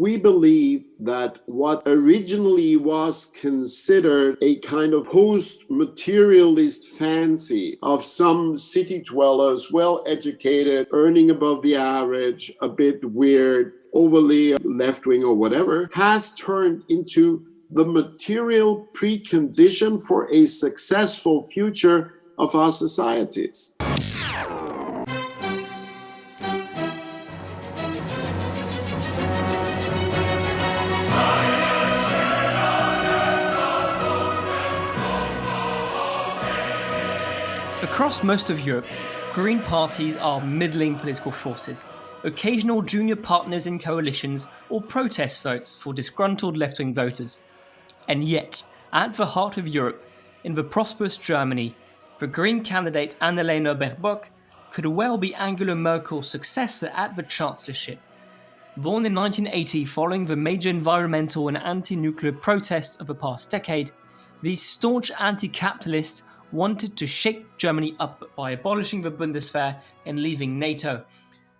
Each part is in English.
we believe that what originally was considered a kind of post-materialist fancy of some city dwellers, well-educated, earning above the average, a bit weird, overly left-wing or whatever, has turned into the material precondition for a successful future of our societies. Across most of Europe, Green parties are middling political forces, occasional junior partners in coalitions or protest votes for disgruntled left-wing voters. And yet, at the heart of Europe, in the prosperous Germany, the Green candidate Annalena Baerbock could well be Angela Merkel's successor at the chancellorship. Born in 1980 following the major environmental and anti-nuclear protests of the past decade, these staunch anti-capitalists wanted to shake Germany up by abolishing the Bundeswehr and leaving NATO.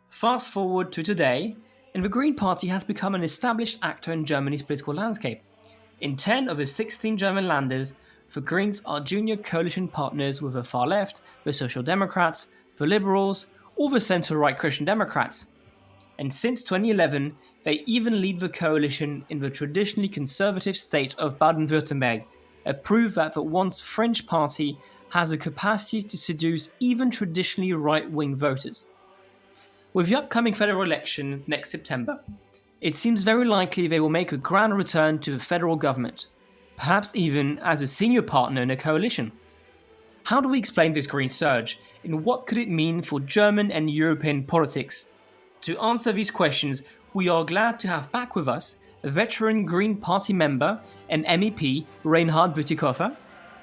Fast forward to today, and the Green Party has become an established actor in Germany's political landscape. In 10 of the 16 German landers, the Greens are junior coalition partners with the far left, the Social Democrats, the Liberals, or the centre-right Christian Democrats. And since 2011, they even lead the coalition in the traditionally conservative state of Baden-Württemberg, a proof that the once fringe party has a capacity to seduce even traditionally right-wing voters. With the upcoming federal election next September, it seems very likely they will make a grand return to the federal government, perhaps even as a senior partner in a coalition. How do we explain this green surge, and what could it mean for German and European politics? To answer these questions, we are glad to have back with us a veteran Green Party member and MEP Reinhard Bütikofer,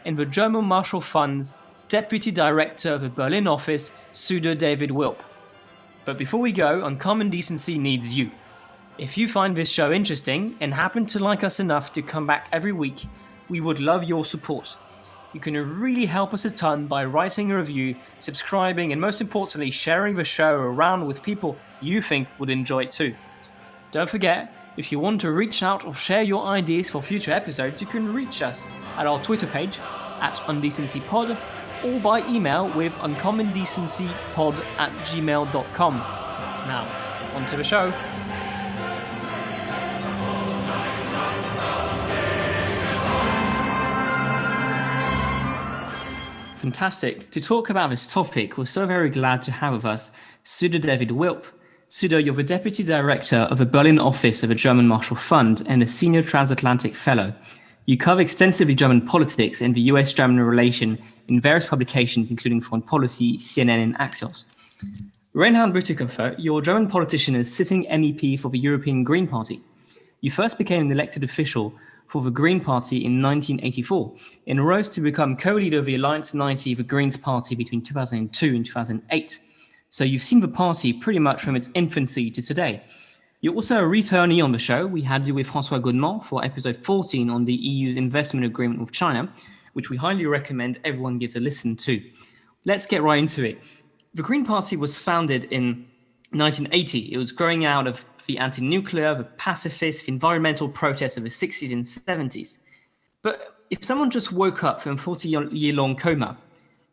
and the German Marshall Fund's Deputy Director of the Berlin office, Sudha David Wilp. But before we go, Uncommon Decency needs you. If you find this show interesting and happen to like us enough to come back every week, we would love your support. You can really help us a ton by writing a review, subscribing, and most importantly, sharing the show around with people you think would enjoy it too. Don't forget, if you want to reach out or share your ideas for future episodes, you can reach us at our Twitter page at undecencypod or by email with uncommondecencypod@gmail.com. Now, on to the show. Fantastic. To talk about this topic, we're so very glad to have with us Sudha David Wilp. Sudha, you're the Deputy Director of the Berlin office of the German Marshall Fund and a Senior Transatlantic Fellow. You cover extensively German politics and the US-German relation in various publications, including Foreign Policy, CNN, and Axios. Reinhard Bütikofer, you're a German politician and sitting MEP for the European Green Party. You first became an elected official for the Green Party in 1984 and rose to become co-leader of the Alliance 90, the Greens Party, between 2002 and 2008. So you've seen the party pretty much from its infancy to today. You're also a returnee on the show. We had you with François Godement for episode 14 on the EU's investment agreement with China, which we highly recommend everyone gives a listen to. Let's get right into it. The Green Party was founded in 1980. It was growing out of the anti-nuclear, the pacifist, the environmental protests of the 60s and 70s. But if someone just woke up from a 40-year-long coma,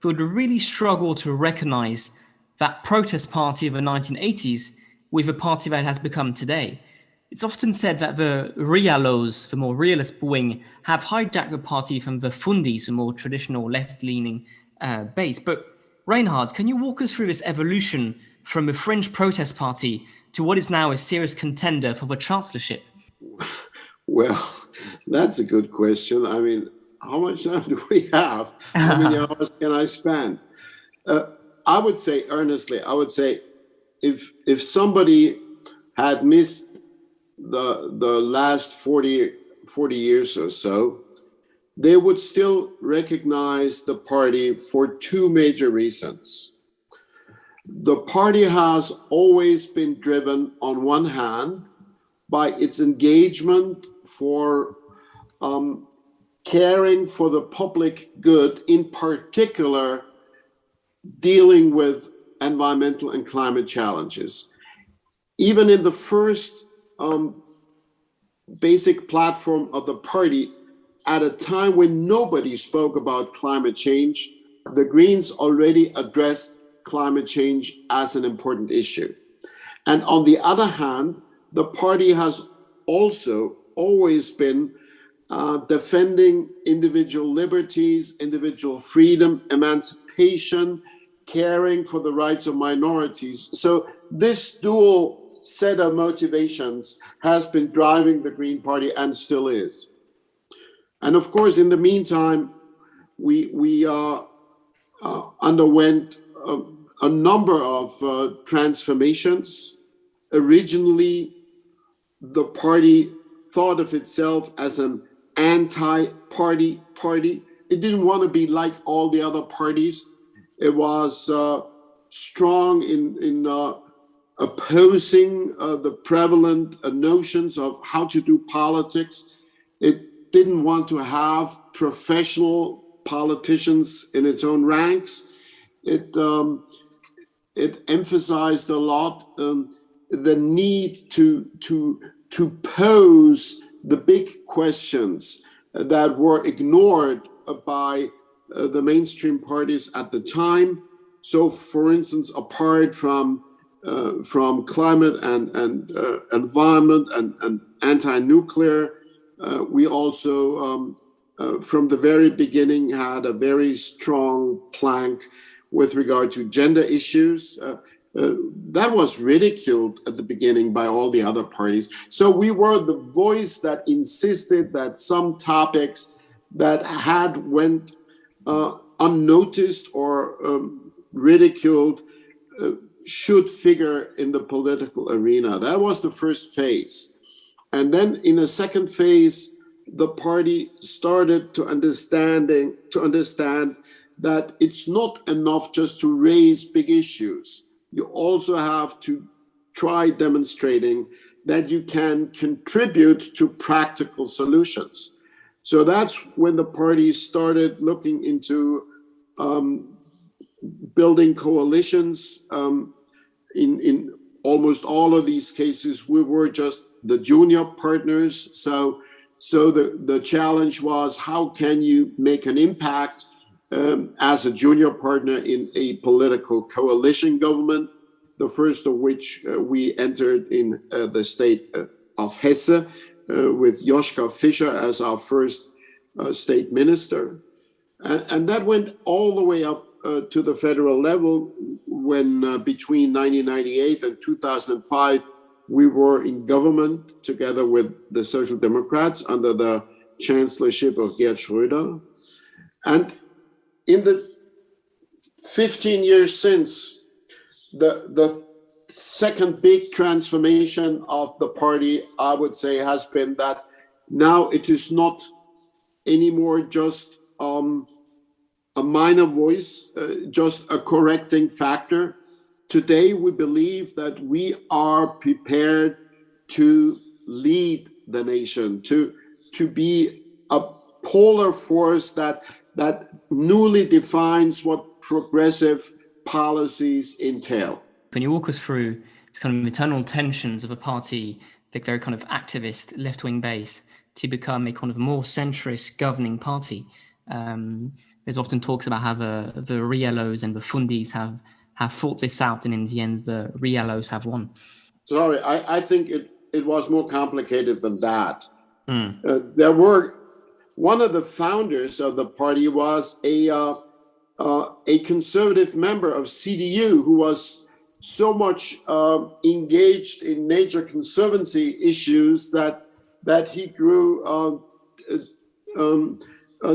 they would really struggle to recognize that protest party of the 1980s with the party that has become today. It's often said that the realos, the more realist wing, have hijacked the party from the fundis, the more traditional left-leaning base. But Reinhard, can you walk us through this evolution from a fringe protest party to what is now a serious contender for the chancellorship? Well, that's a good question. I mean, how much time do we have? How many hours can I spend? I would say, earnestly, if somebody had missed the last 40 years or so, they would still recognize the party for two major reasons. The party has always been driven, on one hand, by its engagement for caring for the public good, in particular, dealing with environmental and climate challenges. Even in the first basic platform of the party at a time when nobody spoke about climate change. The Greens already addressed climate change as an important issue. And on the other hand, the party has also always been defending individual liberties, individual freedom, emancipation, caring for the rights of minorities. So this dual set of motivations has been driving the Green Party and still is. And of course, in the meantime, we underwent a number of transformations. Originally, the party thought of itself as an anti-party party. It didn't want to be like all the other parties. It was strong in opposing the prevalent notions of how to do politics. It didn't want to have professional politicians in its own ranks. It emphasized a lot the need to pose the big questions that were ignored by the mainstream parties at the time. So, for instance, apart from climate and environment and anti-nuclear, we also, from the very beginning, had a very strong plank with regard to gender issues. That was ridiculed at the beginning by all the other parties. So we were the voice that insisted that some topics that had went unnoticed or ridiculed should figure in the political arena. That was the first phase. And then in a second phase, the party started to understand that it's not enough just to raise big issues. You also have to try demonstrating that you can contribute to practical solutions. So that's when the party started looking into building coalitions. In almost all of these cases, we were just the junior partners. So the challenge was, how can you make an impact as a junior partner in a political coalition government, the first of which we entered in the state of Hesse with Joschka Fischer as our first state minister. And that went all the way up to the federal level when between 1998 and 2005, we were in government together with the Social Democrats under the chancellorship of Gerd Schröder. And in the 15 years since, the second big transformation of the party, I would say, has been that now it is not anymore just a minor voice, just a correcting factor. Today, we believe that we are prepared to lead the nation, to be a polar force that newly defines what progressive policies entail. Can you walk us through this kind of internal tensions of a party, the very kind of activist left-wing base, to become a kind of more centrist governing party? There's often talks about how the Rielos and the Fundis have fought this out, and in the end, the Rielos have won. Sorry, I think it was more complicated than that. There were, one of the founders of the party was a conservative member of CDU who was so much engaged in nature conservancy issues that he grew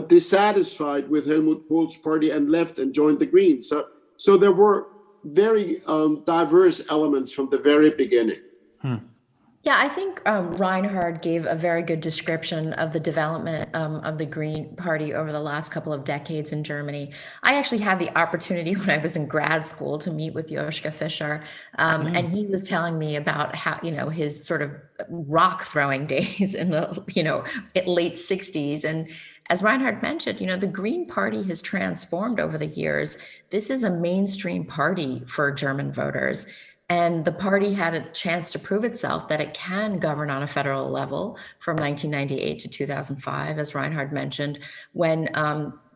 dissatisfied with Helmut Kohl's party and left and joined the Greens. So there were very diverse elements from the very beginning. Yeah, I think Reinhard gave a very good description of the development of the Green Party over the last couple of decades in Germany. I actually had the opportunity when I was in grad school to meet with Joschka Fischer, and he was telling me about how, his sort of rock throwing days in the, late 60s. And as Reinhard mentioned, the Green Party has transformed over the years. This is a mainstream party for German voters. And the party had a chance to prove itself that it can govern on a federal level from 1998 to 2005, as Reinhard mentioned, when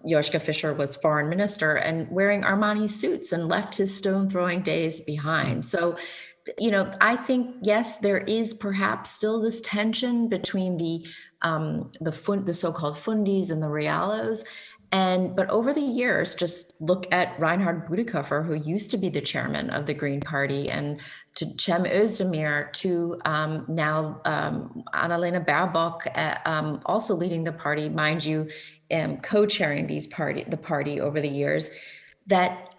Joschka Fischer was foreign minister and wearing Armani suits and left his stone throwing days behind. So, I think, yes, there is perhaps still this tension between the so-called fundis and the realos. But over the years, just look at Reinhard Bütikofer, who used to be the chairman of the Green Party, and to Cem Özdemir, to now Annalena Baerbock, also leading the party, mind you, co-chairing the party over the years, that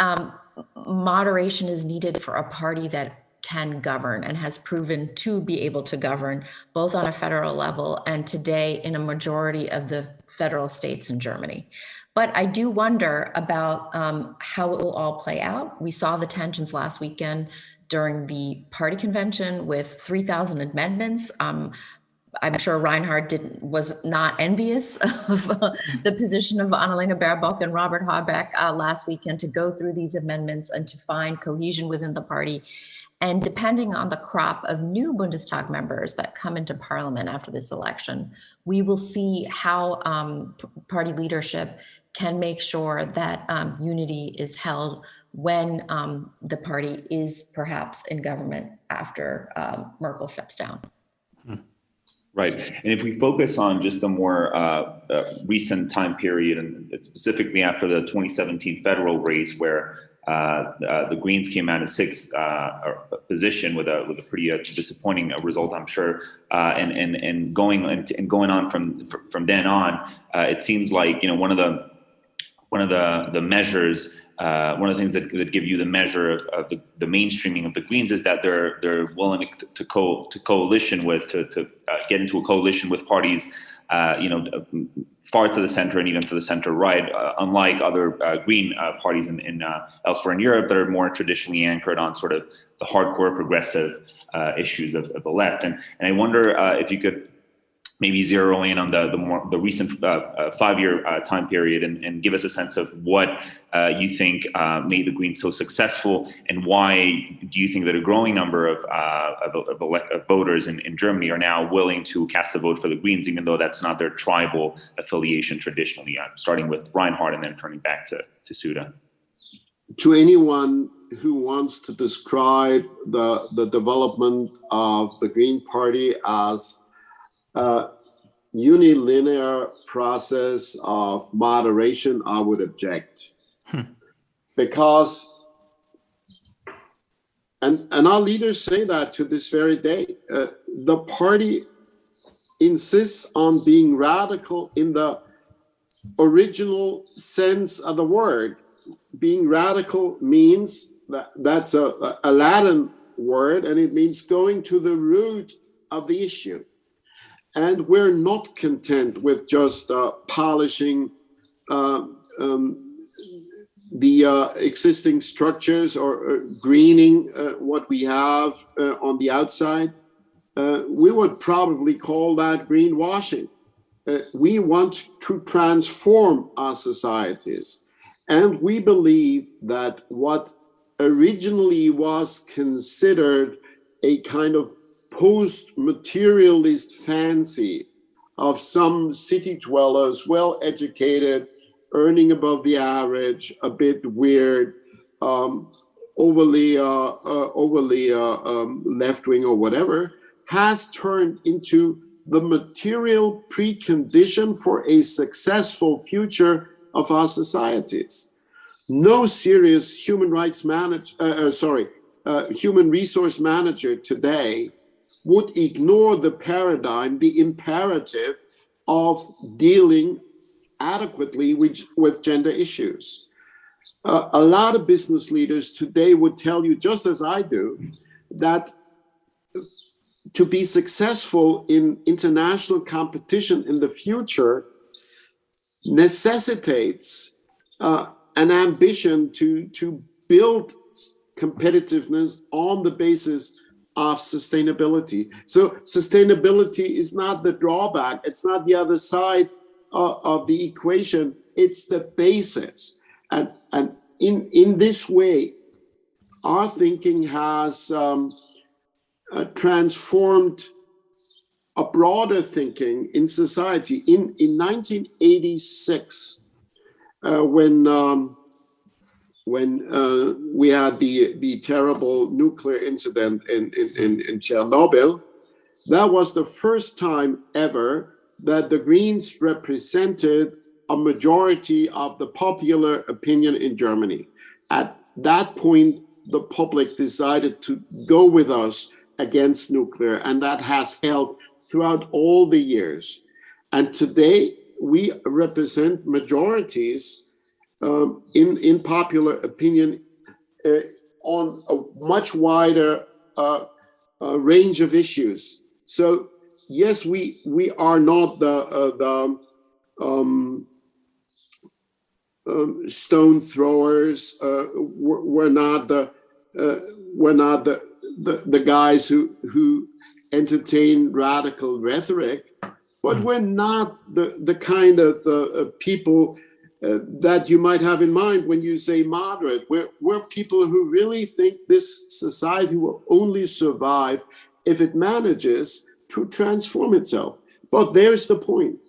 moderation is needed for a party that can govern and has proven to be able to govern both on a federal level and today in a majority of the federal states in Germany. But I do wonder about how it will all play out. We saw the tensions last weekend during the party convention with 3,000 amendments. I'm sure Reinhard was not envious of the position of Annalena Baerbock and Robert Habeck last weekend to go through these amendments and to find cohesion within the party. And depending on the crop of new Bundestag members that come into parliament after this election, we will see how party leadership can make sure that unity is held when the party is perhaps in government after Merkel steps down. Right. And if we focus on just a more recent time period, and specifically after the 2017 federal race, where the Greens came out in sixth position with a pretty disappointing result, I'm sure, and going on from then on, it seems like one of the measures. One of the things that give you the measure of the mainstreaming of the Greens is that they're willing to coalition with to get into a coalition with parties, far to the center and even to the center right, unlike other Green parties in elsewhere in Europe that are more traditionally anchored on sort of the hardcore progressive issues of the left. And I wonder if you could maybe zero in on the recent 5-year time period and give us a sense of what you think made the Greens so successful, and why do you think that a growing number of voters in Germany are now willing to cast a vote for the Greens, even though that's not their tribal affiliation traditionally, starting with Reinhard and then turning back to Sudha? To anyone who wants to describe the development of the Green Party as unilinear process of moderation, I would object. Because, and our leaders say that to this very day, the party insists on being radical in the original sense of the word. Being radical means that's a Latin word, and it means going to the root of the issue. And we're not content with just polishing the existing structures or greening what we have on the outside. We would probably call that greenwashing. We want to transform our societies. And we believe that what originally was considered a kind of post-materialist fancy of some city dwellers, well-educated, earning above the average, a bit weird, overly left-wing or whatever, has turned into the material precondition for a successful future of our societies. No serious human resource manager today would ignore the paradigm, the imperative of dealing adequately with gender issues. A lot of business leaders today would tell you, just as I do, that to be successful in international competition in the future necessitates an ambition to build competitiveness on the basis of sustainability. So sustainability is not the drawback. It's not the other side of the equation. It's the basis. And in this way, our thinking has transformed a broader thinking in society. In 1986, when we had the terrible nuclear incident in Chernobyl, that was the first time ever that the Greens represented a majority of the popular opinion in Germany. At that point, the public decided to go with us against nuclear, and that has held throughout all the years. And today, we represent majorities in popular opinion on a much wider range of issues. So yes, we are not the stone throwers. We're not the guys who entertain radical rhetoric, but we're not the kind of people that you might have in mind when you say moderate. We're people who really think this society will only survive if it manages to transform itself. But there's the point.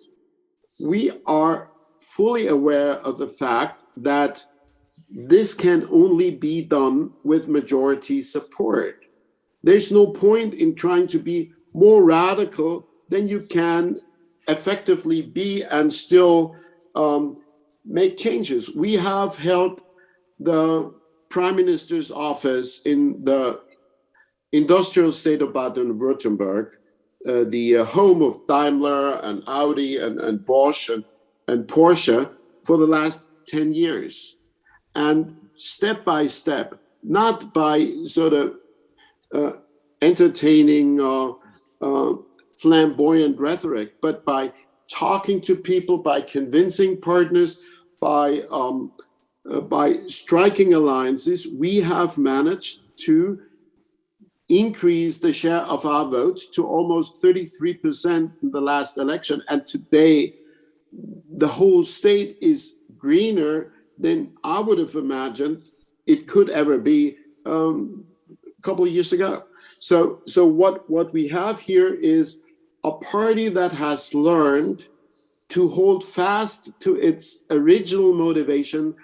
We are fully aware of the fact that this can only be done with majority support. There's no point in trying to be more radical than you can effectively be and still make changes. We have held the Prime Minister's office in the industrial state of Baden-Württemberg, the home of Daimler and Audi and Bosch and Porsche for the last 10 years. And step by step, not by sort of entertaining flamboyant rhetoric, but by talking to people, by convincing partners, by striking alliances, we have managed to increase the share of our vote to almost 33% in the last election. And today, the whole state is greener than I would have imagined it could ever be a couple of years ago. So what we have here is a party that has learned to hold fast to its original motivation,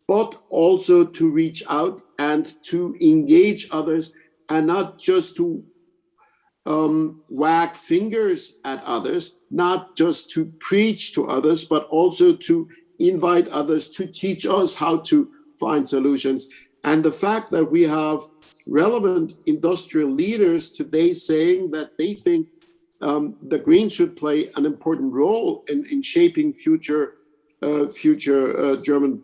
but also to reach out and to engage others, and not just to wag fingers at others, not just to preach to others, but also to invite others to teach us how to find solutions. And the fact that we have relevant industrial leaders today saying that they think the Greens should play an important role in shaping future German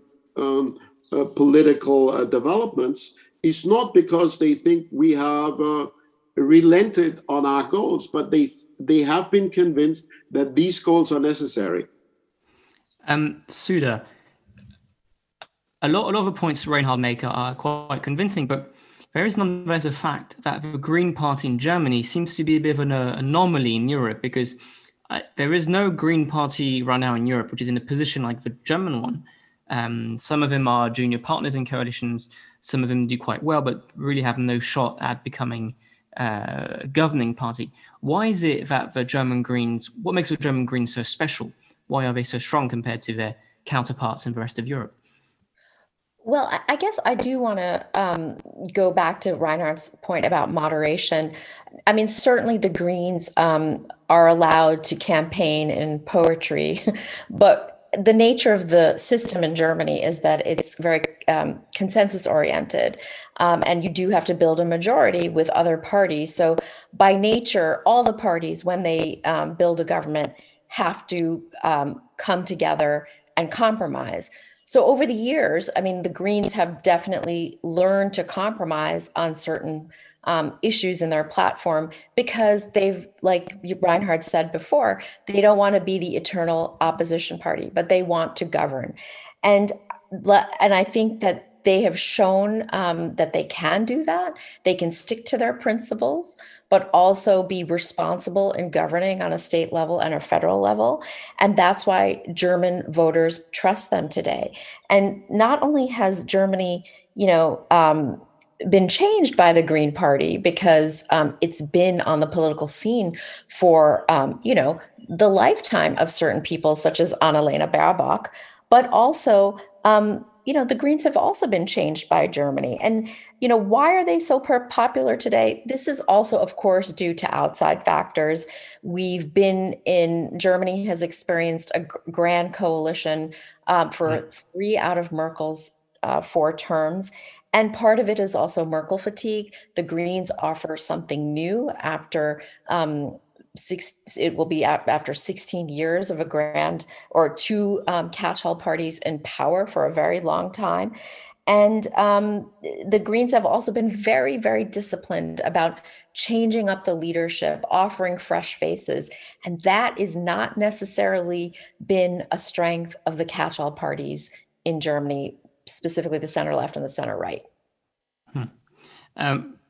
political developments is not because they think we have relented on our goals, but they have been convinced that these goals are necessary. Sudha, a lot of the points Reinhard make are quite convincing, but there is nonetheless a fact that the Green Party in Germany seems to be a bit of an anomaly in Europe, because there is no Green Party right now in Europe which is in a position like the German one. Some of them are junior partners in coalitions, some of them do quite well, but really have no shot at becoming a governing party. Why is it that the German Greens, what makes the German Greens so special? Why are they so strong compared to their counterparts in the rest of Europe? Well, I guess I do want to go back to Reinhard's point about moderation. I mean, certainly the Greens are allowed to campaign in poetry, but the nature of the system in Germany is that it's very consensus oriented, and you do have to build a majority with other parties. So by nature, all the parties, when they build a government, have to come together and compromise. So over the years, I mean, the Greens have definitely learned to compromise on certain issues in their platform, because they've, like Reinhard said before, they don't want to be the eternal opposition party, but they want to govern. And I think that they have shown that they can do that. They can stick to their principles, but also be responsible in governing on a state level and a federal level. And that's why German voters trust them today. And not only has Germany, been changed by the Green Party because it's been on the political scene for, the lifetime of certain people, such as Annalena Baerbock, but also, the Greens have also been changed by Germany. And, why are they so popular today? This is also, of course, due to outside factors. Germany has experienced a grand coalition for 3 out of Merkel's 4 terms. And part of it is also Merkel fatigue. The Greens offer something new after after 16 years of two catch-all parties in power for a very long time. And the Greens have also been very, very disciplined about changing up the leadership, offering fresh faces. And that is not necessarily been a strength of the catch-all parties in Germany, specifically the center left and the center right.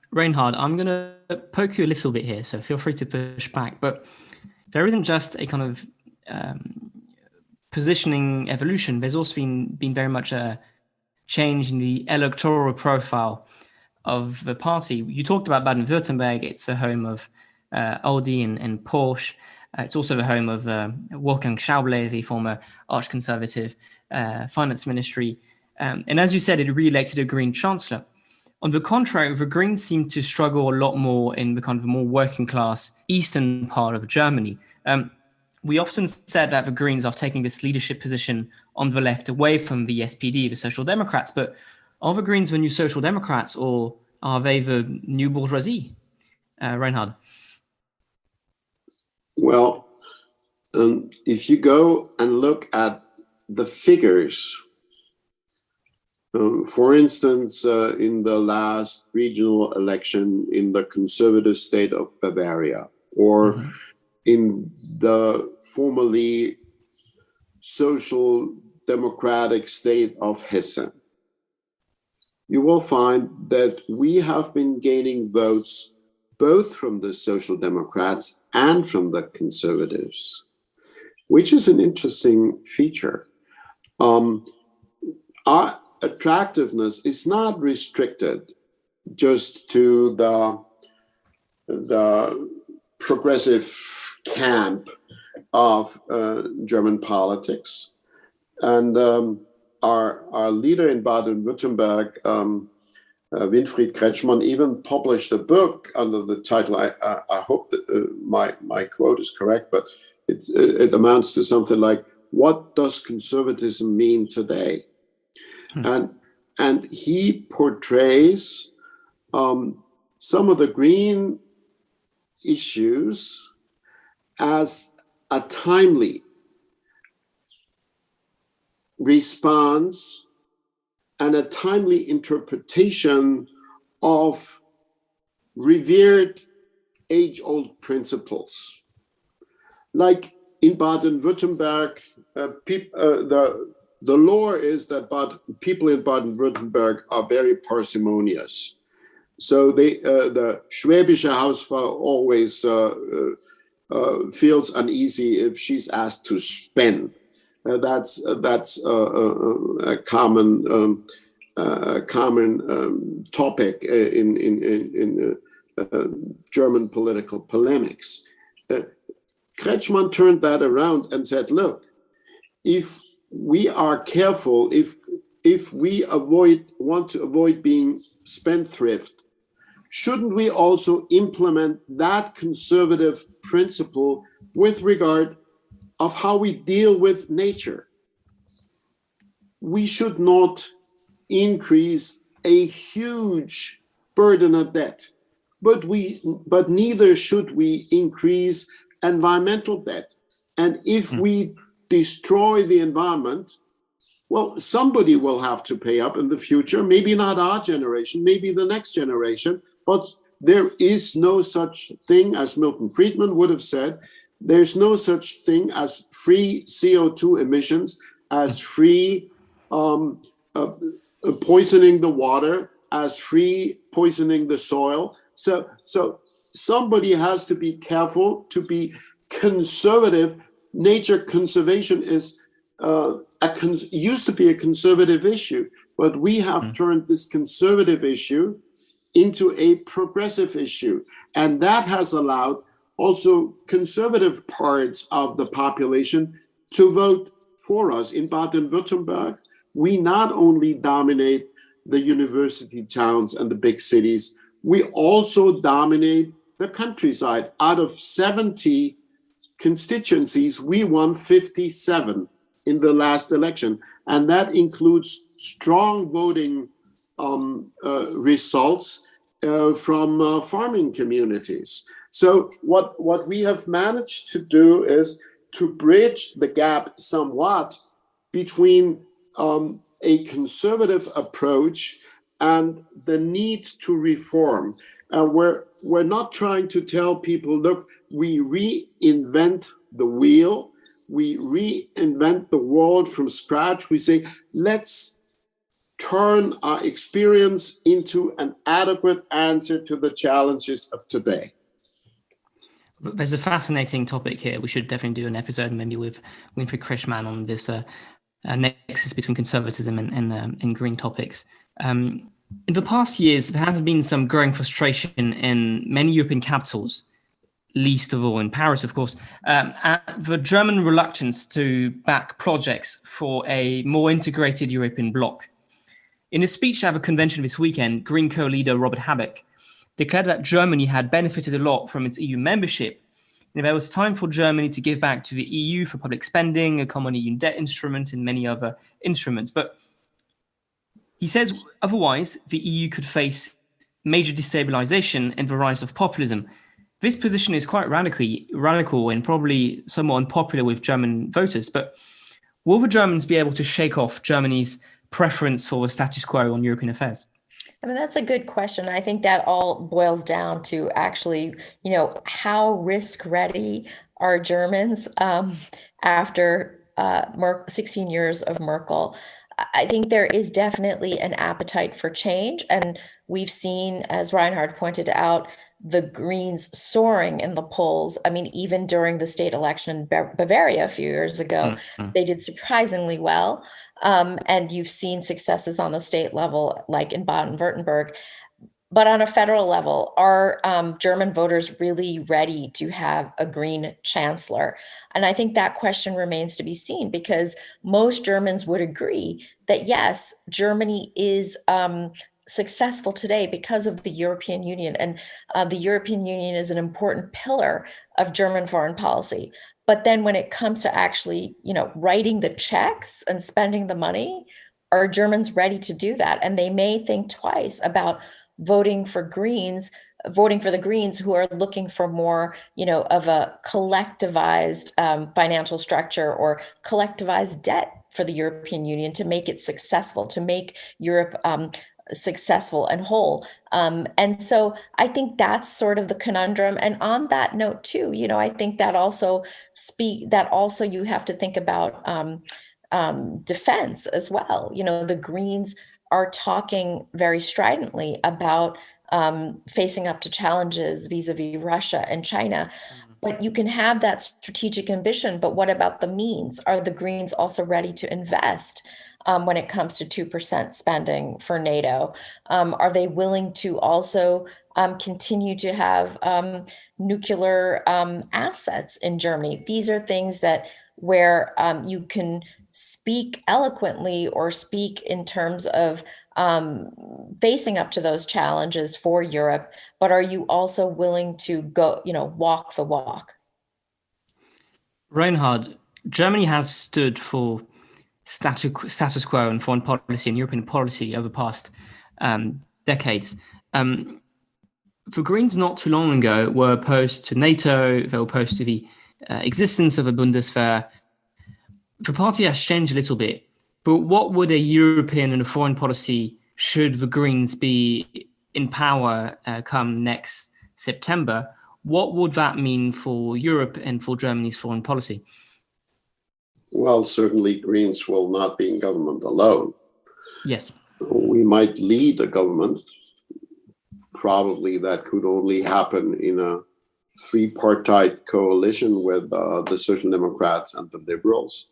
Reinhard, I'm going to poke you a little bit here, so feel free to push back. But there isn't just a kind of positioning evolution. There's also been very much a change in the electoral profile of the party. You talked about Baden-Württemberg. It's the home of Audi and Porsche. It's also the home of Wolfgang Schäuble, the former arch-conservative finance ministry. And as you said, it re-elected a Green chancellor. On the contrary, the Greens seem to struggle a lot more in the kind of more working class eastern part of Germany. We often said that the Greens are taking this leadership position on the left away from the SPD, the Social Democrats. But are the Greens the new Social Democrats, or are they the new bourgeoisie? Reinhard? Well, if you go and look at the figures, for instance, in the last regional election in the conservative state of Bavaria, or in the formerly social democratic state of Hessen, you will find that we have been gaining votes both from the Social Democrats and from the conservatives, which is an interesting feature. Our attractiveness is not restricted just to the progressive camp of German politics. And our leader in Baden-Württemberg, Winfried Kretschmann, even published a book under the title, I hope that my quote is correct, but it amounts to something like, "What does conservatism mean today?" And he portrays some of the Green issues as a timely response and a timely interpretation of revered age-old principles. Like in Baden-Württemberg, the law is that people in Baden-Württemberg are very parsimonious. So the Schwäbische Hausfrau always feels uneasy if she's asked to spend. That's a common topic in German political polemics. Kretschmann turned that around and said, "Look, if we are careful, if we want to avoid being spendthrift, shouldn't we also implement that conservative principle with regard of how we deal with nature? We should not increase a huge burden of debt, but neither should we increase environmental debt. And if we destroy the environment, well, somebody will have to pay up in the future, maybe not our generation, maybe the next generation, but there is no such thing, as Milton Friedman would have said, there's no such thing as free CO2 emissions, as free poisoning the water, as free poisoning the soil. So somebody has to be careful to be conservative. Nature conservation is used to be a conservative issue, but we have turned this conservative issue into a progressive issue. And that has allowed also conservative parts of the population to vote for us. In Baden-Württemberg, we not only dominate the university towns and the big cities, we also dominate the countryside. Out of 70 constituencies, we won 57 in the last election. And that includes strong voting results from farming communities. So what we have managed to do is to bridge the gap somewhat between a conservative approach and the need to reform. We're not trying to tell people, look, we reinvent the wheel, we reinvent the world from scratch. We say, let's turn our experience into an adequate answer to the challenges of today. There's a fascinating topic here. We should definitely do an episode maybe with Winfried Kretschmann on this nexus between conservatism and green topics. In the past years, there has been some growing frustration in many European capitals, least of all in Paris, of course, at the German reluctance to back projects for a more integrated European bloc. In a speech at a convention this weekend, Green co-leader Robert Habeck declared that Germany had benefited a lot from its EU membership, and there was time for Germany to give back to the EU for public spending, a common EU debt instrument, and many other instruments. But he says otherwise, the EU could face major destabilization and the rise of populism. This position is quite radical and probably somewhat unpopular with German voters. But will the Germans be able to shake off Germany's preference for the status quo on European affairs? I mean, that's a good question. I think that all boils down to actually, how risk ready are Germans after 16 years of Merkel. I think there is definitely an appetite for change. And we've seen, as Reinhard pointed out, the Greens soaring in the polls. I mean, even during the state election in Bavaria a few years ago, they did surprisingly well. And you've seen successes on the state level, like in Baden-Württemberg. But on a federal level, are German voters really ready to have a green chancellor? And I think that question remains to be seen, because most Germans would agree that, yes, Germany is successful today because of the European Union. And the European Union is an important pillar of German foreign policy. But then when it comes to actually, writing the checks and spending the money, are Germans ready to do that? And they may think twice about voting for the Greens, who are looking for more, of a collectivized financial structure or collectivized debt for the European Union to make it successful, to make Europe successful and whole. And so I think that's sort of the conundrum. And on that note too, I think that also you have to think about defense as well. The Greens are talking very stridently about facing up to challenges vis-a-vis Russia and China. But you can have that strategic ambition, but what about the means? Are the Greens also ready to invest when it comes to 2% spending for NATO? Are they willing to also continue to have nuclear assets in Germany? These are things where you can speak eloquently or speak in terms of facing up to those challenges for Europe, but are you also willing to go, walk the walk? Reinhard, Germany has stood for status quo and foreign policy and European policy over the past decades. The Greens not too long ago were opposed to NATO, they were opposed to the existence of a Bundeswehr. The party has changed a little bit, but what would a European and a foreign policy should the Greens be in power come next September? What would that mean for Europe and for Germany's foreign policy? Well, certainly Greens will not be in government alone. Yes. We might lead a government. Probably that could only happen in a three-partite coalition with the Social Democrats and the Liberals.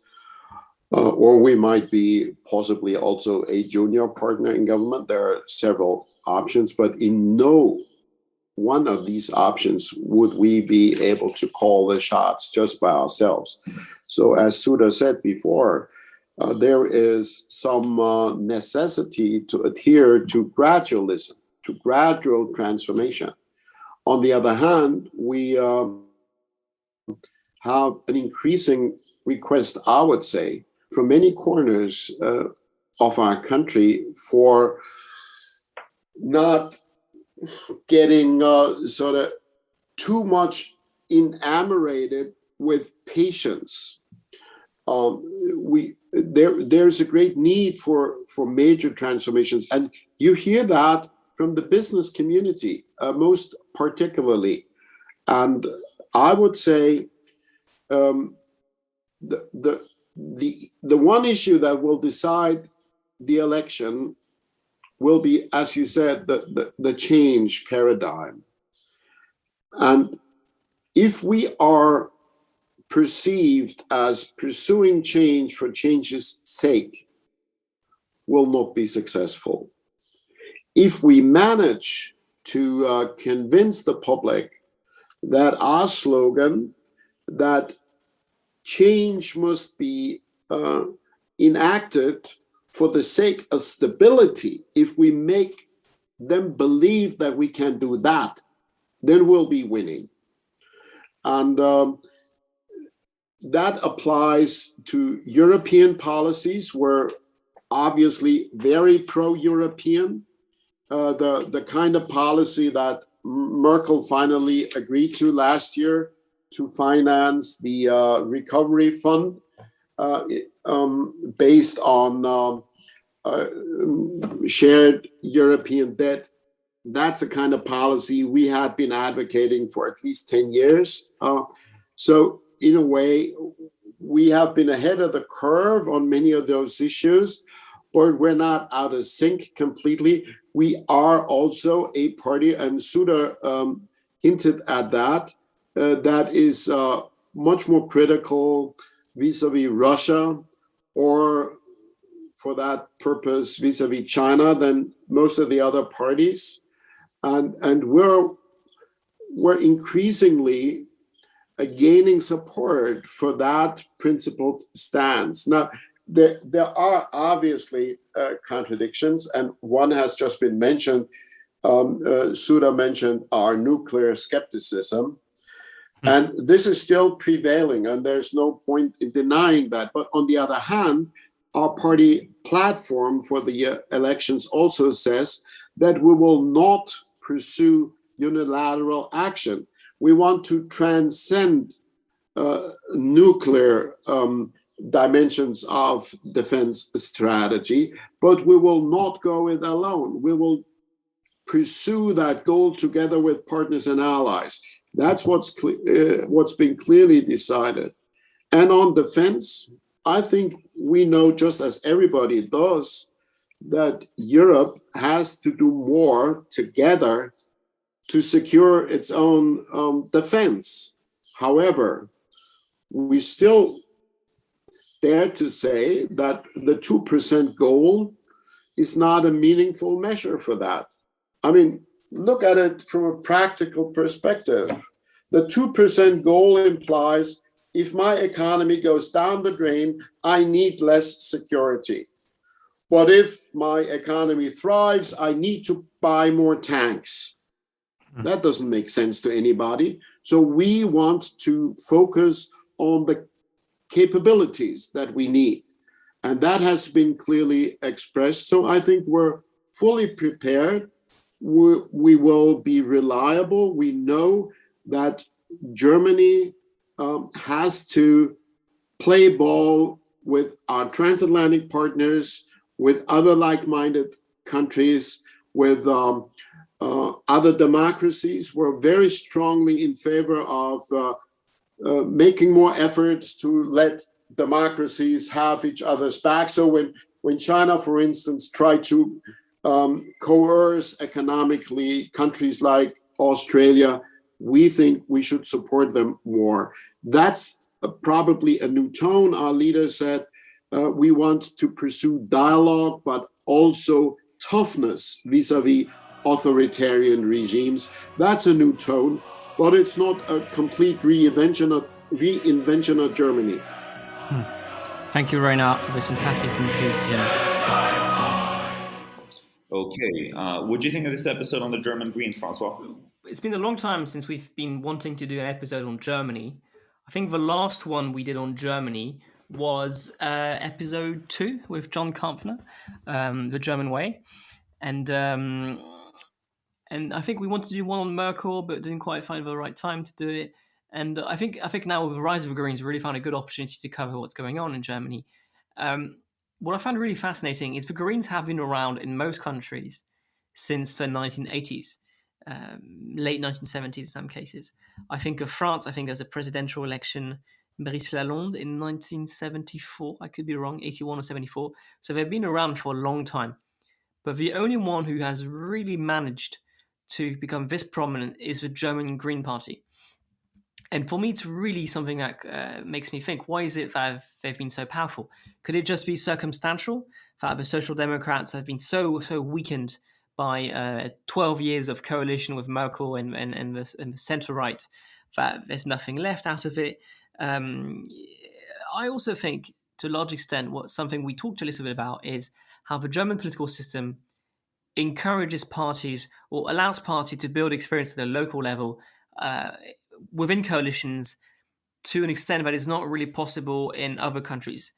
Or we might be possibly also a junior partner in government. There are several options, but in no one of these options would we be able to call the shots just by ourselves. So as Sudha said before, there is some necessity to adhere to gradualism, to gradual transformation. On the other hand, we have an increasing request, I would say, from many corners of our country for not getting sort of too much enamored with patience. There's a great need for major transformations, and you hear that from the business community most particularly. And I would say the one issue that will decide the election will be, as you said, the change paradigm. And if we are perceived as pursuing change for change's sake, will not be successful. If we manage to convince the public that our slogan, that change must be enacted for the sake of stability, if we make them believe that we can do that, then we'll be winning. And that applies to European policies. We're obviously very pro-European. The kind of policy that Merkel finally agreed to last year to finance the recovery fund based on shared European debt. That's a kind of policy we had been advocating for at least 10 years. So in a way, we have been ahead of the curve on many of those issues, but we're not out of sync completely. We are also a party, and Sudha hinted at that, that is much more critical vis-a-vis Russia, or for that purpose vis-a-vis China, than most of the other parties. And we're increasingly gaining support for that principled stance. Now, there are obviously contradictions, and one has just been mentioned. Sudha mentioned our nuclear skepticism, and this is still prevailing, and there's no point in denying that. But on the other hand, our party platform for the elections also says that we will not pursue unilateral action. We want to transcend nuclear dimensions of defense strategy, but we will not go it alone. We will pursue that goal together with partners and allies. That's what's been clearly decided. And on defense, I think we know, just as everybody does, that Europe has to do more together to secure its own defense. However, we still dare to say that the 2% goal is not a meaningful measure for that. I mean, look at it from a practical perspective. The 2% goal implies if my economy goes down the drain, I need less security. But if my economy thrives, I need to buy more tanks. That doesn't make sense to anybody. So we want to focus on the capabilities that we need. And that has been clearly expressed. So I think we're fully prepared. We will be reliable. We know that Germany has to play ball with our transatlantic partners, with other like-minded countries, with other democracies. We're very strongly in favor of making more efforts to let democracies have each other's back. So when China, for instance, tried to coerce economically countries like Australia, we think we should support them more. That's probably a new tone. Our leader said we want to pursue dialogue, but also toughness vis-a-vis authoritarian regimes. That's a new tone, but it's not a complete reinvention of Germany. Thank you, Reinhard, for this fantastic conclusion. Okay, what do you think of this episode on the German Greens, Francois? It's been a long time since we've been wanting to do an episode on Germany. I think the last one we did on Germany was episode 2 with John Kampfner, The German Way. And I think we wanted to do one on Merkel, but didn't quite find the right time to do it. And I think now with the rise of the Greens, we really found a good opportunity to cover what's going on in Germany. What I found really fascinating is the Greens have been around in most countries since the 1980s, late 1970s in some cases. I think of France, I think there's a presidential election, Brice Lalonde in 1974, I could be wrong, 81 or 74. So they've been around for a long time. But the only one who has really managed to become this prominent is the German Green Party. And for me, it's really something that makes me think, why is it that they've been so powerful? Could it just be circumstantial that the Social Democrats have been so weakened by 12 years of coalition with Merkel and the centre-right that there's nothing left out of it? I also think, to a large extent, something we talked a little bit about is how the German political system encourages parties or allows parties to build experience at the local level within coalitions to an extent that is not really possible in other countries.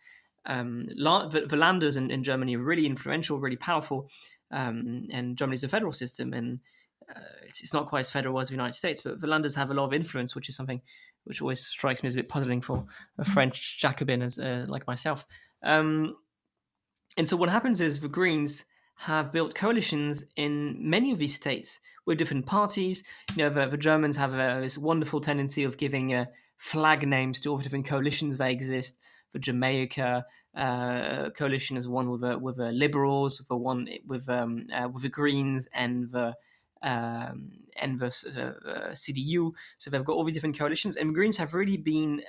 The Länders in Germany are really influential, really powerful, and Germany is a federal system, and it's not quite as federal as the United States, but the Länders have a lot of influence, which is something which always strikes me as a bit puzzling for a French Jacobin like myself. And so what happens is the Greens have built coalitions in many of these states with different parties. The Germans have this wonderful tendency of giving flag names to all the different coalitions that exist. The Jamaica coalition is one with the Liberals, the one with the Greens and the CDU. So they've got all these different coalitions, and the Greens have really been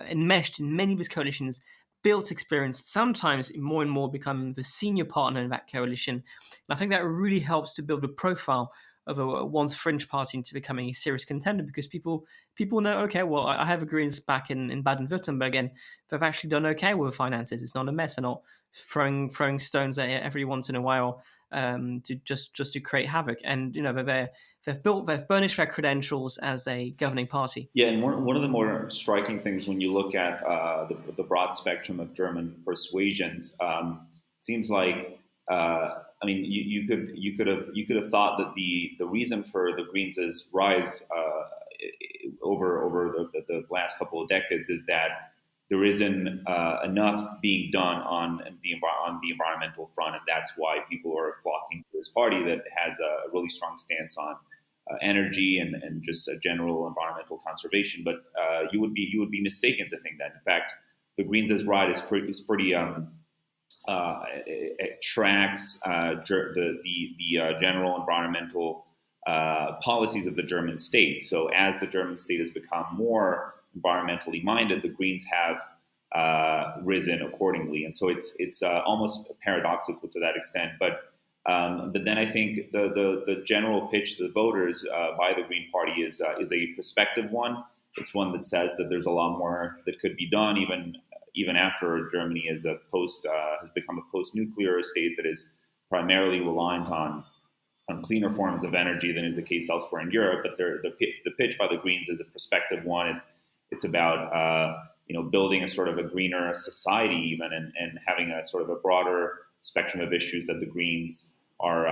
enmeshed in many of these coalitions, built experience, sometimes more and more become the senior partner in that coalition. And I think that really helps to build a profile of a once fringe party into becoming a serious contender, because people know, okay, well, I have a Greens back in Baden-Württemberg, and they've actually done okay with the finances. It's not a mess. They're not throwing stones at it every once in a while to just to create havoc. And they've burnished their credentials as a governing party. Yeah, and one of the more striking things when you look at the broad spectrum of German persuasions, seems like you could have thought that the reason for the Greens' rise over the last couple of decades is that there isn't enough being done on the environmental front, and that's why people are flocking to this party that has a really strong stance on energy and just a general environmental conservation. But you would be mistaken to think that. In fact, the Greens' rise is pretty it tracks the general environmental policies of the German state. So as the German state has become more environmentally minded, the Greens have risen accordingly, and so it's almost paradoxical to that extent. But then I think the general pitch to the voters by the Green Party is a prospective one. It's one that says that there's a lot more that could be done, even after Germany is has become a post-nuclear state that is primarily reliant on cleaner forms of energy than is the case elsewhere in Europe. But the pitch by the Greens is a prospective one. It's about building a sort of a greener society, even and having a sort of a broader spectrum of issues that the Greens are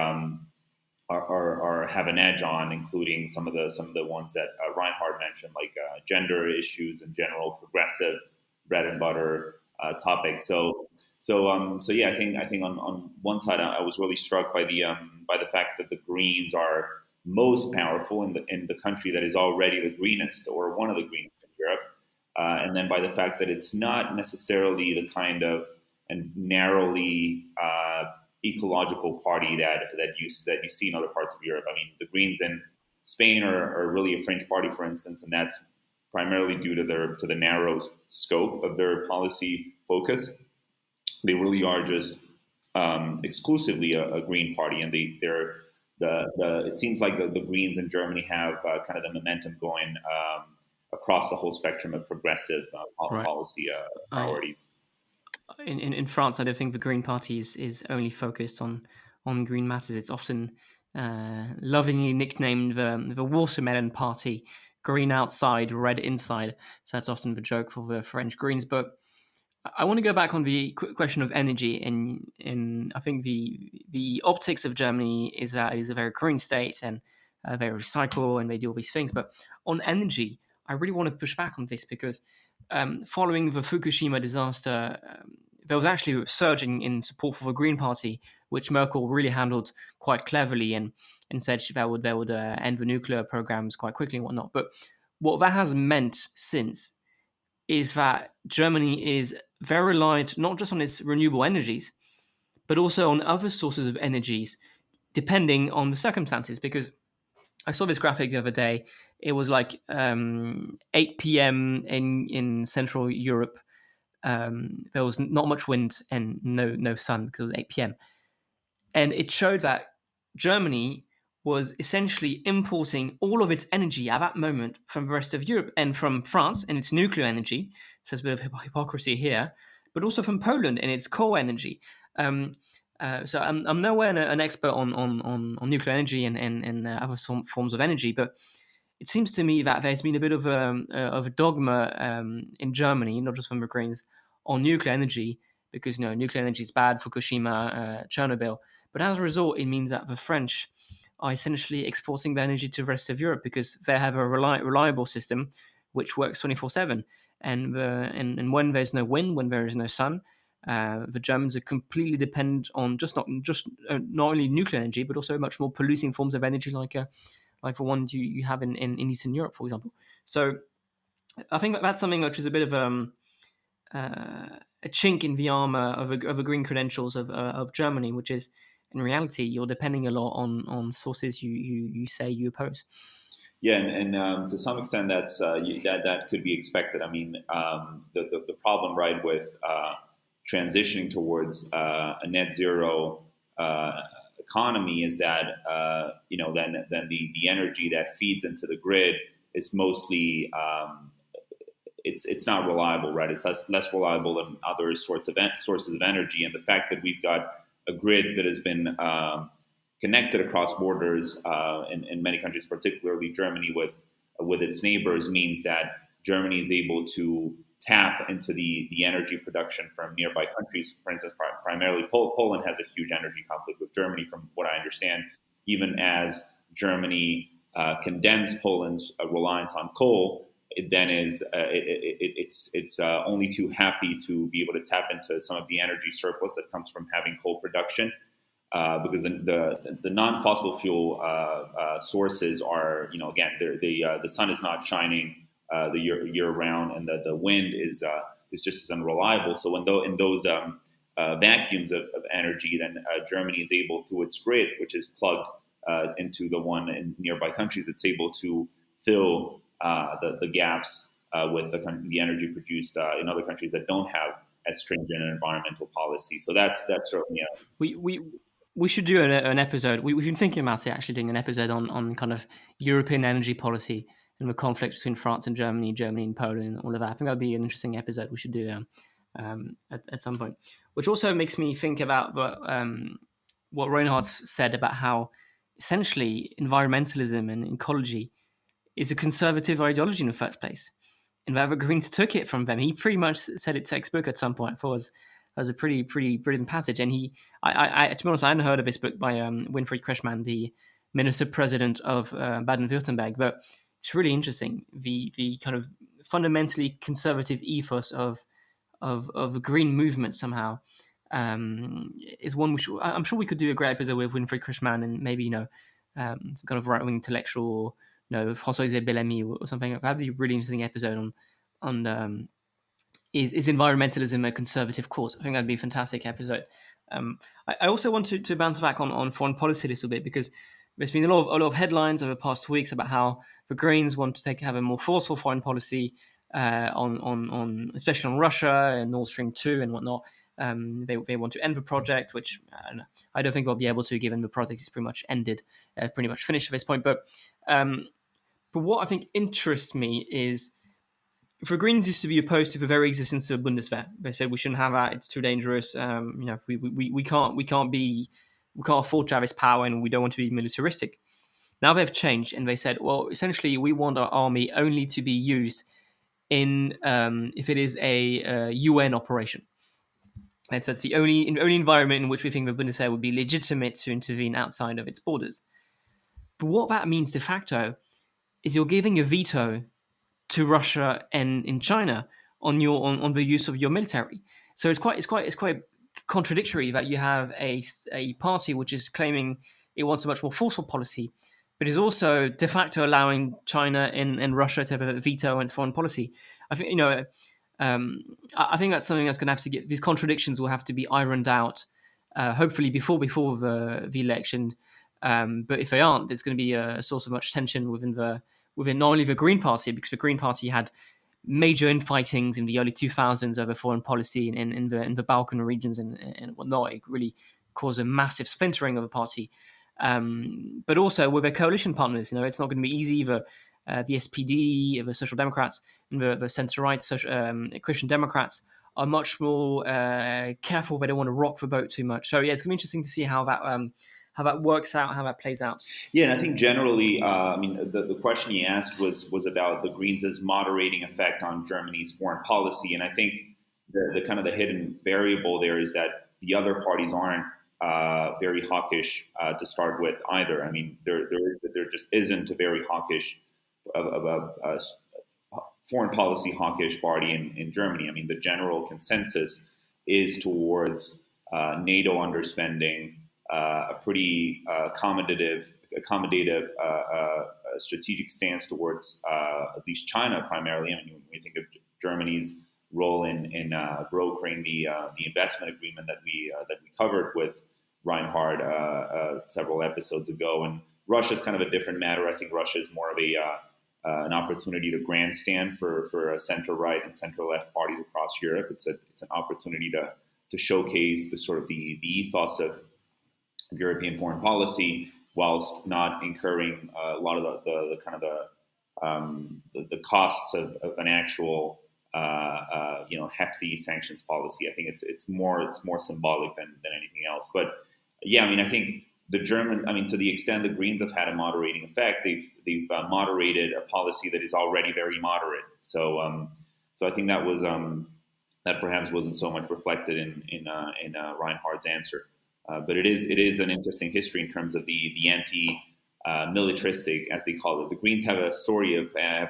have an edge on, including some of the ones that Reinhard mentioned, like gender issues and general progressive bread and butter topics. So yeah, I think on one side I was really struck by the fact that the Greens are most powerful in the country that is already the greenest or one of the greenest in Europe, and then by the fact that it's not necessarily the kind of and narrowly ecological party that you see in other parts of Europe. I mean, the Greens in Spain are really a fringe party, for instance, and that's primarily due to the narrow scope of their policy focus. They really are just exclusively a green party, and it seems like the Greens in Germany have kind of the momentum going across the whole spectrum of progressive policy priorities. In France, I don't think the Green Party is only focused on green matters. It's often lovingly nicknamed the watermelon party, green outside, red inside. So that's often the joke for the French Greens. But I want to go back on the question of energy, and I think the optics of Germany is that it is a very green state and they recycle and they do all these things. But on energy, I really want to push back on this because following the Fukushima disaster, there was actually a surge in support for the Green Party, which Merkel really handled quite cleverly and said they would end the nuclear programs quite quickly and whatnot. But what that has meant since is that Germany is very reliant not just on its renewable energies, but also on other sources of energies, depending on the circumstances. Because I saw this graphic the other day. It was like 8 p.m. in Central Europe. There was not much wind and no sun because it was 8 p.m. And it showed that Germany was essentially importing all of its energy at that moment from the rest of Europe and from France and its nuclear energy. So there's a bit of hypocrisy here, but also from Poland and its coal energy. So I'm nowhere an expert on nuclear energy and other forms of energy, but it seems to me that there's been a bit of a dogma in Germany, not just from the Greens, on nuclear energy, because nuclear energy is bad, Fukushima, Chernobyl. But as a result, it means that the French are essentially exporting their energy to the rest of Europe because they have a reliable system which works 24/7. And when there's no wind, when there is no sun, the Germans are completely dependent on not only nuclear energy, but also much more polluting forms of energy like the ones you have in Eastern Europe, for example. So I think that's something which is a bit of a chink in the armor of a green credentials of Germany, which is in reality you're depending a lot on sources you say you oppose. Yeah, and to some extent that could be expected. I mean, the problem, right, with transitioning towards a net zero economy is that then the energy that feeds into the grid is mostly it's not reliable, right? It's less reliable than other sources of energy, and the fact that we've got a grid that has been connected across borders in many countries, particularly Germany with its neighbors, means that Germany is able to tap into the energy production from nearby countries. For instance, primarily Poland has a huge energy conflict with Germany, from what I understand, even as Germany condemns Poland's reliance on coal. It then is it's only too happy to be able to tap into some of the energy surplus that comes from having coal production, because the non-fossil fuel sources are, again, the sun is not shining the year round, and the wind is just as unreliable. So in those vacuums of energy, then Germany is able, through its grid, which is plugged into the one in nearby countries, it's able to fill the gaps with the energy produced in other countries that don't have as stringent an environmental policy. So that's certainly we should do an episode. We've been thinking about it, actually doing an episode on kind of European energy policy and the conflicts between France and Germany and Poland and all of that. I think that'd be an interesting episode we should do at some point. Which also makes me think about what Reinhard said about how essentially environmentalism and ecology is a conservative ideology in the first place, and that the Greens took it from them. He pretty much said it textbook at some point. I thought it was a pretty brilliant passage. And I to be honest, I hadn't heard of this book by Winfried Kretschmann, the Minister President of Baden-Württemberg, but it's really interesting. The kind of fundamentally conservative ethos of the green movement somehow is one which I'm sure we could do a great episode with Winfried Kretschmann and maybe some kind of right-wing intellectual, François-Xavier Bellamy or something. That'd be a really interesting episode on is environmentalism a conservative cause? I think that'd be a fantastic episode. I also want to bounce back on foreign policy a little bit, because there's been a lot of headlines over the past 2 weeks about how the Greens want to have a more forceful foreign policy on especially on Russia and Nord Stream 2 and whatnot. They want to end the project, which I don't think they'll be able to, given the project is pretty much ended, pretty much finished at this point. But what I think interests me is, the Greens used to be opposed to the very existence of Bundeswehr. They said we shouldn't have that; it's too dangerous. We can't afford to have this power, and we don't want to be militaristic. Now they've changed, and they said, well, essentially, we want our army only to be used in if it is a UN operation. And so it's the only environment in which we think the Bundeswehr would be legitimate to intervene outside of its borders. But what that means de facto is you're giving a veto to Russia and in China on the use of your military. So it's quite contradictory that you have a party which is claiming it wants a much more forceful policy, but is also de facto allowing China and Russia to have a veto on its foreign policy. I think I think that's something that's going to have to get, these contradictions will have to be ironed out, hopefully before the election. But if they aren't, there's going to be a source of much tension within not only the Green Party, because the Green Party had major infightings in the early 2000s over foreign policy in the Balkan regions and whatnot. It really caused a massive splintering of the party. But also with their coalition partners, it's not going to be easy. The SPD, the Social Democrats, and the centre-right Christian Democrats are much more careful. They don't want to rock the boat too much. So yeah, it's going to be interesting to see how that works out, how that plays out. Yeah, and I think generally, the question you asked was about the Greens' moderating effect on Germany's foreign policy, and I think the kind of the hidden variable there is that the other parties aren't very hawkish to start with either. I mean, there just isn't a very hawkish foreign policy hawkish party in Germany. I mean, the general consensus is towards NATO underspending, a pretty accommodative strategic stance towards at least China primarily. I mean, when we think of Germany's role in brokering the investment agreement that we covered with Reinhard several episodes ago, and Russia's kind of a different matter. I think Russia is more of an opportunity to grandstand for center-right and center-left parties across Europe. It's an opportunity to showcase the sort of the ethos of European foreign policy, whilst not incurring a lot of the kind of the costs of an actual hefty sanctions policy. I think it's more symbolic than anything else. But yeah, I mean, I think to the extent the Greens have had a moderating effect, they've moderated a policy that is already very moderate. So I think that was that perhaps wasn't so much reflected in Reinhard's answer. But it is an interesting history in terms of the anti-militaristic, as they call it. The Greens have a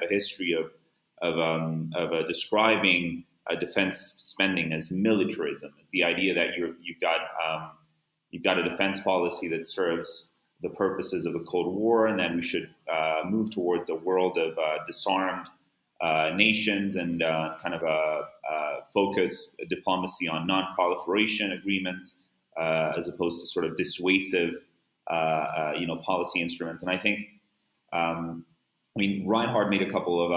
history of describing defense spending as militarism. It's the idea that you've got a defense policy that serves the purposes of the Cold War, and then we should move towards a world of disarmed nations and kind of focus diplomacy on non-proliferation agreements, as opposed to sort of dissuasive, policy instruments. And I think, Reinhard made a couple of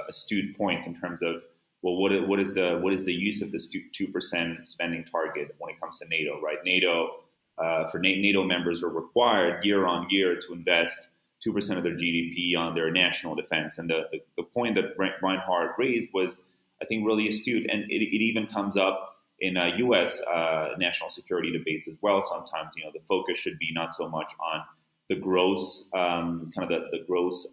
astute points in terms of, well, what is the use of this 2% spending target when it comes to NATO, right? NATO members are required year on year to invest 2% of their GDP on their national defense. And the point that Reinhard raised was, I think, really astute, and it even comes up in U.S. National security debates as well. Sometimes, the focus should be not so much on the gross, the gross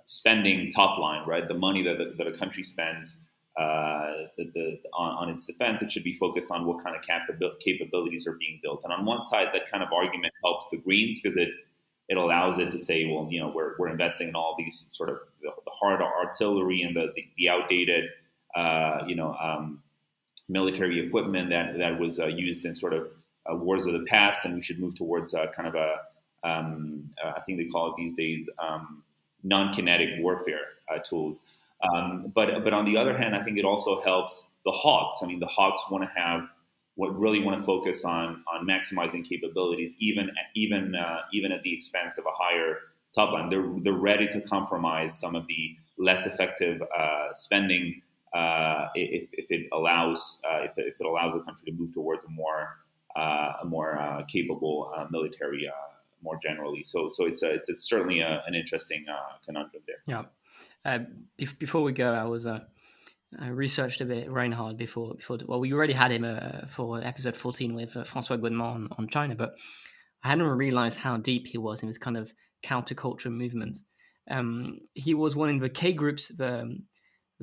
spending top line, right? The money that a country spends on its defense. It should be focused on what kind of capabilities are being built. And on one side, that kind of argument helps the Greens because it allows it to say, well, we're investing in all these sort of the hard artillery and the outdated, military equipment that was used in sort of wars of the past, and we should move towards kind of I think they call it these days non-kinetic warfare tools. But on the other hand, I think it also helps the hawks. I mean, the hawks want to focus on maximizing capabilities, even at the expense of a higher top line. They're ready to compromise some of the less effective spending if it allows the country to move towards a more capable military more generally. So it's certainly an interesting conundrum there. Yeah. Before we go, I researched a bit Reinhard before. Well, we already had him for episode 14 with François Godement on China, but I hadn't realized how deep he was in this kind of counterculture movement. He was one in the K groups, the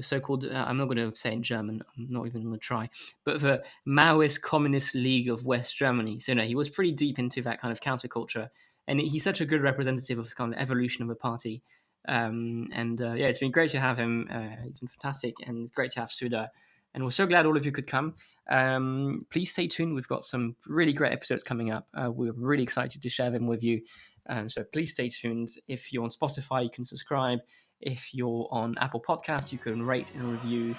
so-called, I'm not going to say in German, I'm not even going to try, but the Maoist Communist League of West Germany. So he was pretty deep into that kind of counterculture, and he's such a good representative of this kind of evolution of the party. It's been great to have him. He's been fantastic, and it's great to have Sudha. And we're so glad all of you could come. Please stay tuned. We've got some really great episodes coming up. We're really excited to share them with you. So please stay tuned. If you're on Spotify, you can subscribe. If you're on Apple Podcasts, you can rate and review.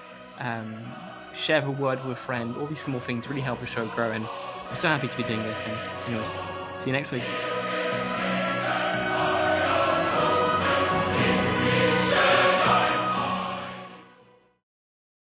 Share the word with a friend. All these small things really help the show grow. And we're so happy to be doing this. And anyways, see you next week.